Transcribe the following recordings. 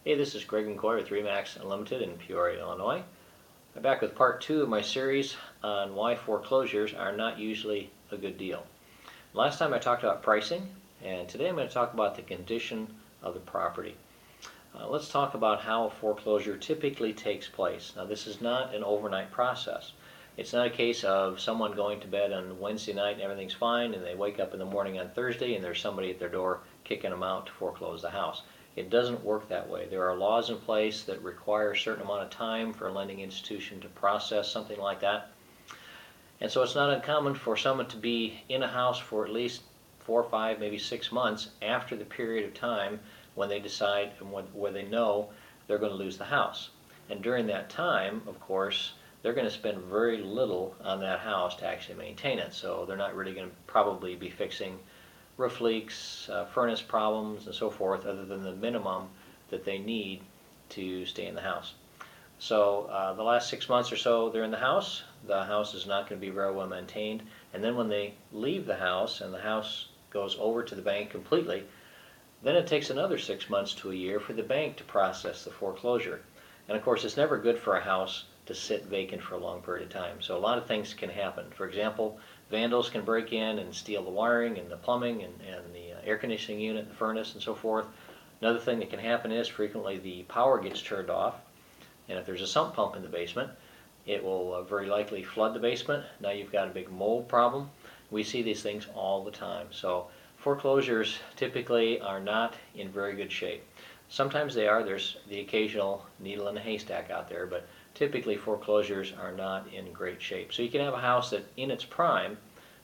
Hey, this is Greg McCoy with Remax Unlimited in Peoria, Illinois. I'm back with part 2 of my series on why foreclosures are not usually a good deal. Last time I talked about pricing, and today I'm going to talk about the condition of the property. Let's talk about how a foreclosure typically takes place. Now, this is not an overnight process. It's not a case of someone going to bed on Wednesday night and everything's fine, and they wake up in the morning on Thursday and there's somebody at their door kicking them out to foreclose the house. It doesn't work that way. There are laws in place that require a certain amount of time for a lending institution to process something like that. And so it's not uncommon for someone to be in a house for at least 4, 5, maybe 6 months after the period of time when they decide and where they know they're going to lose the house. And during that time, of course, they're going to spend very little on that house to actually maintain it. So they're not really going to probably be fixing roof leaks, furnace problems, and so forth, other than the minimum that they need to stay in the house. So the last 6 months or so they're in the house is not going to be very well maintained, and then when they leave the house and the house goes over to the bank completely, then it takes another 6 months to a year for the bank to process the foreclosure. And of course, it's never good for a house to sit vacant for a long period of time. So a lot of things can happen. For example, vandals can break in and steal the wiring and the plumbing and the air conditioning unit, the furnace, and so forth. Another thing that can happen is frequently the power gets turned off, and if there's a sump pump in the basement, it will very likely flood the basement. Now you've got a big mold problem. We see these things all the time. So foreclosures typically are not in very good shape. Sometimes they are. There's the occasional needle in a haystack out there, but typically foreclosures are not in great shape. So you can have a house that in its prime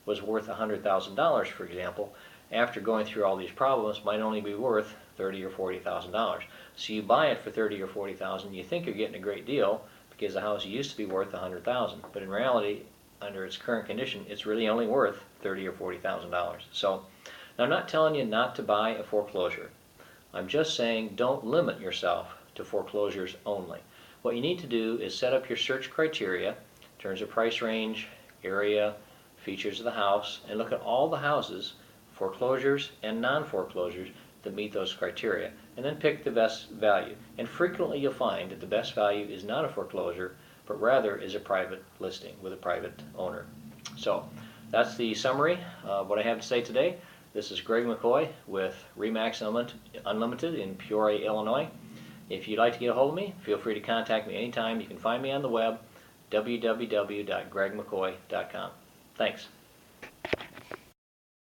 was worth $100,000, for example, after going through all these problems might only be worth $30,000 or $40,000. So you buy it for $30,000 or $40,000, you think you're getting a great deal because the house used to be worth $100,000, but in reality, under its current condition, it's really only worth $30,000 or $40,000. So now, I'm not telling you not to buy a foreclosure. I'm just saying don't limit yourself to foreclosures only. What you need to do is set up your search criteria in terms of price range, area, features of the house, and look at all the houses, foreclosures and non-foreclosures, that meet those criteria, and then pick the best value. And frequently you'll find that the best value is not a foreclosure, but rather is a private listing with a private owner. So that's the summary of what I have to say today. This is Greg McCoy with Remax Unlimited in Peoria, Illinois. If you'd like to get a hold of me, feel free to contact me anytime. You can find me on the web, www.gregmccoy.com. Thanks.